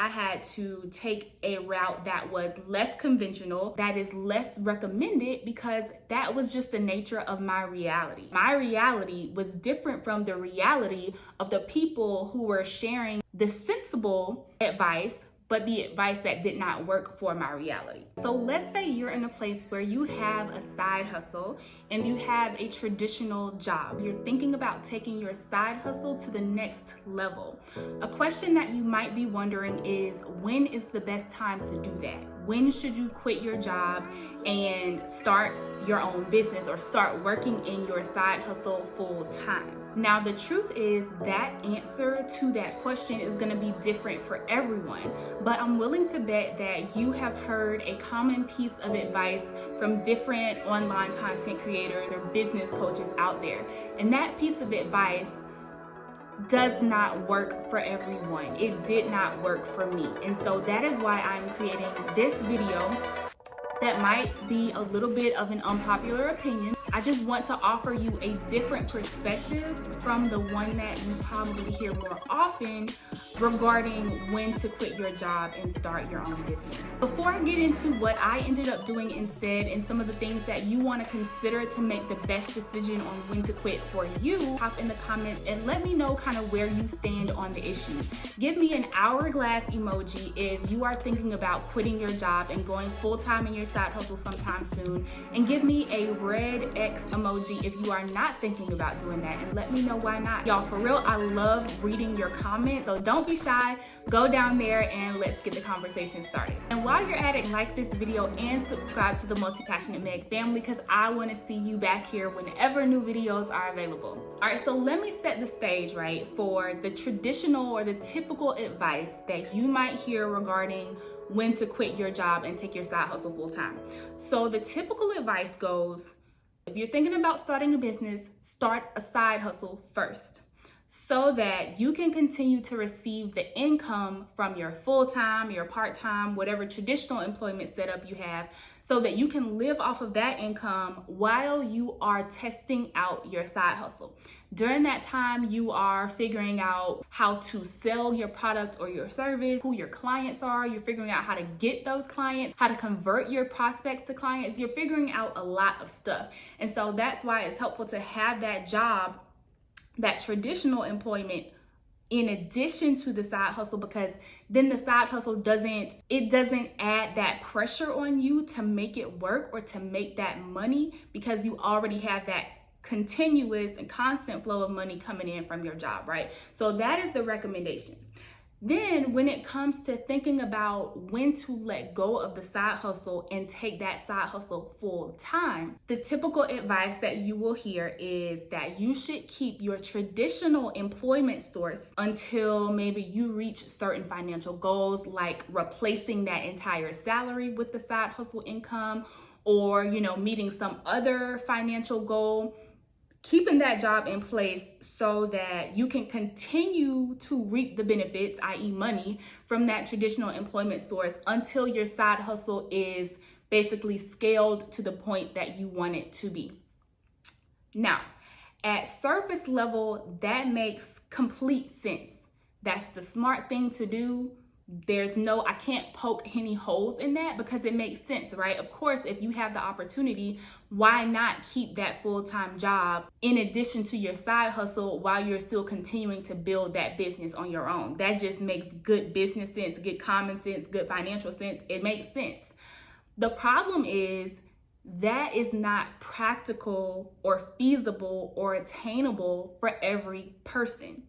I had to take a route that was less conventional, that is less recommended, because that was just the nature of my reality. My reality was different from the reality of the people who were sharing the sensible advice, but the advice that did not work for my reality. So let's say you're in a place where you have a side hustle and you have a traditional job. You're thinking about taking your side hustle to the next level. A question that you might be wondering is, when is the best time to do that? When should you quit your job and start your own business or start working in your side hustle full time? Now, the truth is that answer to that question is going to be different for everyone, but I'm willing to bet that you have heard a common piece of advice from different online content creators or business coaches out there. And that piece of advice does not work for everyone. It did not work for me. And so that is why I'm creating this video that might be a little bit of an unpopular opinion. I just want to offer you a different perspective from the one that you probably hear more often regarding when to quit your job and start your own business. Before I get into what I ended up doing instead and some of the things that you want to consider to make the best decision on when to quit for you, hop in the comments and let me know kind of where you stand on the issue. Give me an hourglass emoji if you are thinking about quitting your job and going full-time in your side hustle sometime soon, and give me a red X emoji if you are not thinking about doing that, and let me know why not. Y'all, for real, I love reading your comments, so don't be shy. Go down there and let's get the conversation started. And while you're at it, like this video and subscribe to the Multi-Passionate Meg family, because I want to see you back here whenever new videos are available. All right, so let me set the stage, right, for the traditional or the typical advice that you might hear regarding when to quit your job and take your side hustle full time. So the typical advice goes, if you're thinking about starting a business, start a side hustle first, so that you can continue to receive the income from your full-time, your part-time, whatever traditional employment setup you have, so that you can live off of that income while you are testing out your side hustle. During that time, you are figuring out how to sell your product or your service, who your clients are. You're figuring out how to get those clients, how to convert your prospects to clients. You're figuring out a lot of stuff. And so that's why it's helpful to have that job, that traditional employment, in addition to the side hustle, because then the side hustle doesn't add that pressure on you to make it work or to make that money, because you already have that continuous and constant flow of money coming in from your job, right? So that is the recommendation. Then when it comes to thinking about when to let go of the side hustle and take that side hustle full time, the typical advice that you will hear is that you should keep your traditional employment source until maybe you reach certain financial goals, like replacing that entire salary with the side hustle income, or, meeting some other financial goal. Keeping that job in place so that you can continue to reap the benefits, i.e. money, from that traditional employment source until your side hustle is basically scaled to the point that you want it to be. Now, at surface level, that makes complete sense. That's the smart thing to do. I can't poke any holes in that, because it makes sense, right? Of course, if you have the opportunity, why not keep that full-time job in addition to your side hustle while you're still continuing to build that business on your own? That just makes good business sense, good common sense, good financial sense. It makes sense. The problem is that is not practical or feasible or attainable for every person.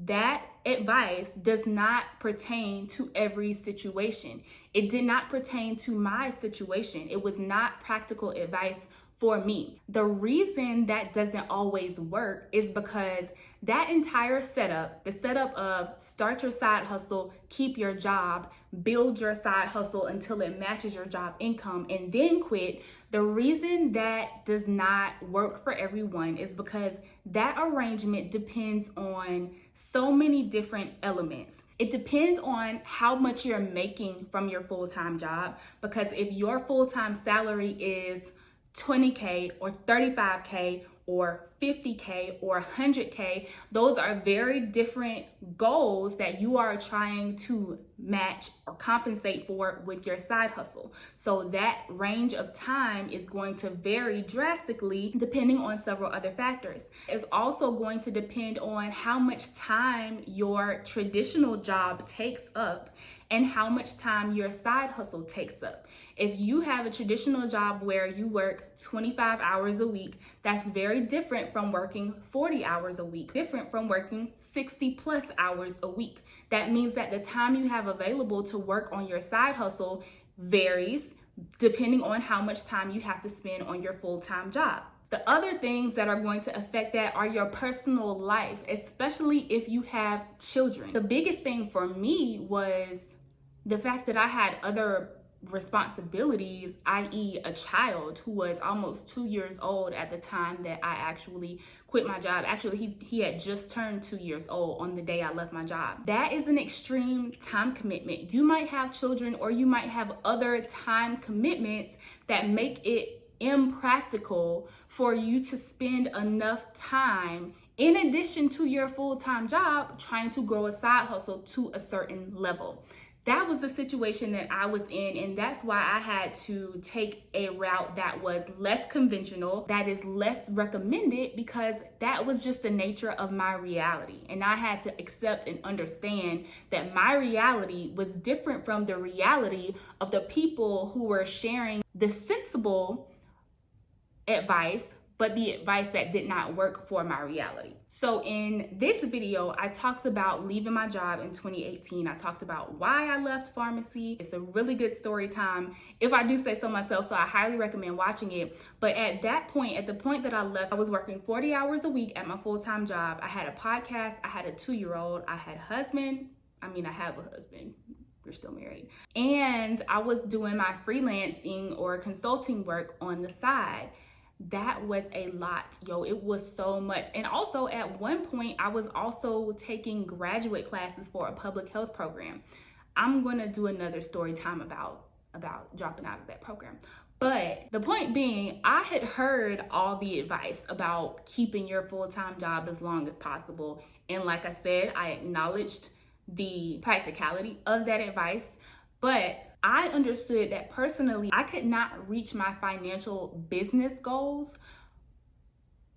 That advice does not pertain to every situation. It did not pertain to my situation. It was not practical advice for me. The reason that doesn't always work is because that entire setup, the setup of start your side hustle, keep your job, build your side hustle until it matches your job income, and then quit. The reason that does not work for everyone is because that arrangement depends on so many different elements. It depends on how much you're making from your full-time job, because if your full-time salary is $20K or $35K or 50K or 100K. Those are very different goals that you are trying to match or compensate for with your side hustle. So that range of time is going to vary drastically depending on several other factors. It's also going to depend on how much time your traditional job takes up and how much time your side hustle takes up. If you have a traditional job where you work 25 hours a week, that's very different from working 40 hours a week, different from working 60 plus hours a week. That means that the time you have available to work on your side hustle varies depending on how much time you have to spend on your full-time job. The other things that are going to affect that are your personal life, especially if you have children. The biggest thing for me was the fact that I had other responsibilities, i.e. a child who was almost 2 years old at the time that I actually quit my job. Actually, he had just turned 2 years old on the day I left my job. That is an extreme time commitment. You might have children or you might have other time commitments that make it impractical for you to spend enough time in addition to your full-time job trying to grow a side hustle to a certain level. That was the situation that I was in, and that's why I had to take a route that was less conventional, that is less recommended, because that was just the nature of my reality. And I had to accept and understand that my reality was different from the reality of the people who were sharing the sensible advice, but the advice that did not work for my reality. So in this video, I talked about leaving my job in 2018. I talked about why I left pharmacy. It's a really good story time, if I do say so myself, so I highly recommend watching it. But at that point, at the point that I left, I was working 40 hours a week at my full-time job. I had a podcast, I had a 2-year-old, I had a husband. I have a husband. We're still married. And I was doing my freelancing or consulting work on the side. That was a lot, yo. It was so much. And also at one point, I was also taking graduate classes for a public health program. I'm gonna do another story time about dropping out of that program. But the point being, I had heard all the advice about keeping your full-time job as long as possible. And like I said, I acknowledged the practicality of that advice, but I understood that personally, I could not reach my financial business goals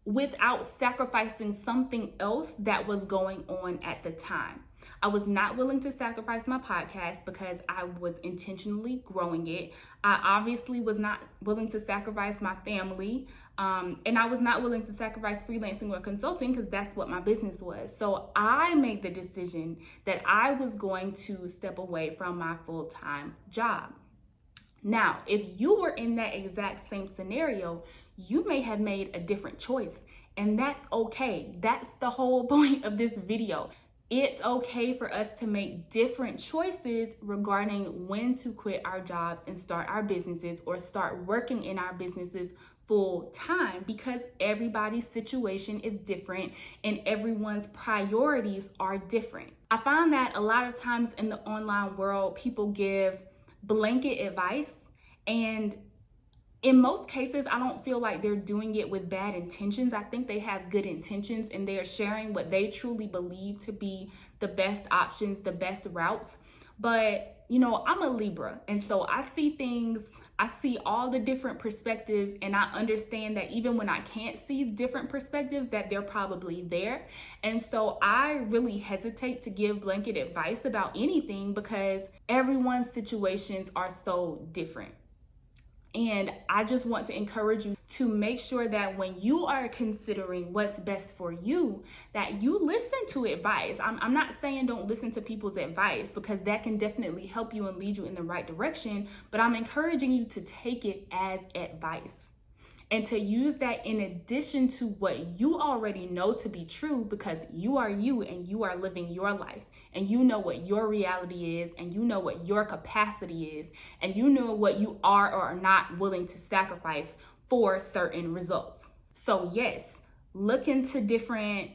without sacrificing something else that was going on at the time. I was not willing to sacrifice my podcast because I was intentionally growing it. I obviously was not willing to sacrifice my family. And I was not willing to sacrifice freelancing or consulting because that's what my business was. So I made the decision that I was going to step away from my full-time job. Now, if you were in that exact same scenario, you may have made a different choice, and that's okay. That's the whole point of this video. It's okay for us to make different choices regarding when to quit our jobs and start our businesses or start working in our businesses full time, because everybody's situation is different and everyone's priorities are different. I find that a lot of times in the online world, people give blanket advice, and in most cases, I don't feel like they're doing it with bad intentions. I think they have good intentions and they are sharing what they truly believe to be the best options, the best routes. But, you know, I'm a Libra, and so I see things, I see all the different perspectives, and I understand that even when I can't see different perspectives, that they're probably there. And so I really hesitate to give blanket advice about anything because everyone's situations are so different. And I just want to encourage you to make sure that when you are considering what's best for you, that you listen to advice. I'm not saying don't listen to people's advice, because that can definitely help you and lead you in the right direction, but I'm encouraging you to take it as advice and to use that in addition to what you already know to be true, because you are you and you are living your life. And you know what your reality is, and you know what your capacity is, and you know what you are or are not willing to sacrifice for certain results. So yes, look into different,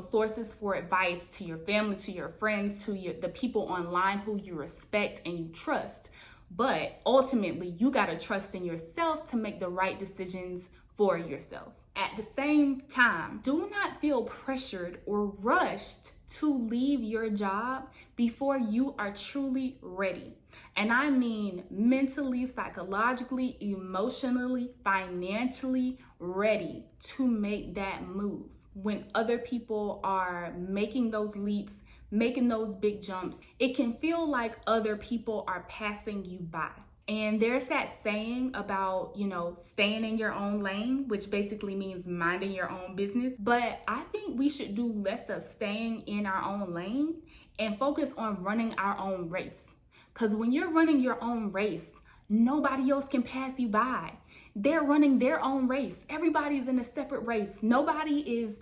sources for advice to your family, to your friends, to the people online who you respect and you trust. But ultimately, you got to trust in yourself to make the right decisions for yourself. At the same time, do not feel pressured or rushed to leave your job before you are truly ready. And I mean mentally, psychologically, emotionally, financially ready to make that move. When other people are making those leaps, making those big jumps, it can feel like other people are passing you by. And there's that saying about, staying in your own lane, which basically means minding your own business. But I think we should do less of staying in our own lane and focus on running our own race. Because when you're running your own race, nobody else can pass you by. They're running their own race. Everybody's in a separate race. Nobody is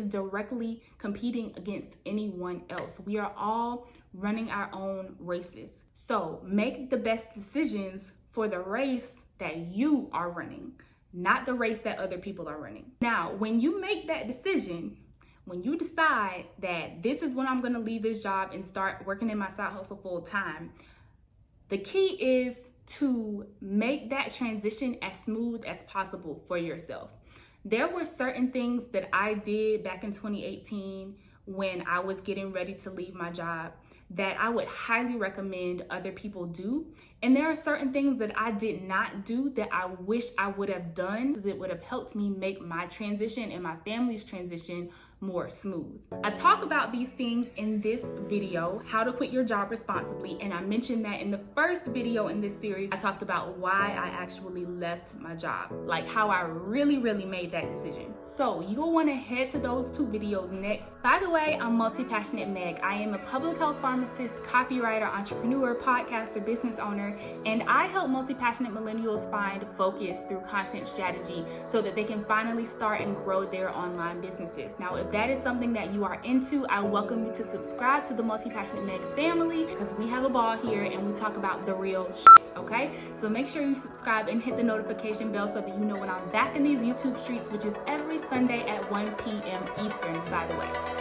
directly competing against anyone else. We are all running our own races. So make the best decisions for the race that you are running, not the race that other people are running. Now, when you make that decision, when you decide that this is when I'm going to leave this job and start working in my side hustle full time, the key is to make that transition as smooth as possible for yourself. There were certain things that I did back in 2018 when I was getting ready to leave my job that I would highly recommend other people do. And there are certain things that I did not do that I wish I would have done, because it would have helped me make my transition and my family's transition more smooth. I talk about these things in this video, how to quit your job responsibly, and I mentioned that in the first video in this series. I talked about why I actually left my job, like how I really made that decision. So you'll want to head to those two videos next. By the way, I'm Multi-Passionate Meg. I am a public health pharmacist, copywriter, entrepreneur, podcaster, business owner, and I help multi-passionate millennials find focus through content strategy so that they can finally start and grow their online businesses. Now, if that is something that you are into, I welcome you to subscribe to the Multi-Passionate Meg family, because we have a ball here and we talk about the real shit, okay? So make sure you subscribe and hit the notification bell so that you know when I'm back in these YouTube streets, which is every Sunday at 1 p.m. Eastern, by the way.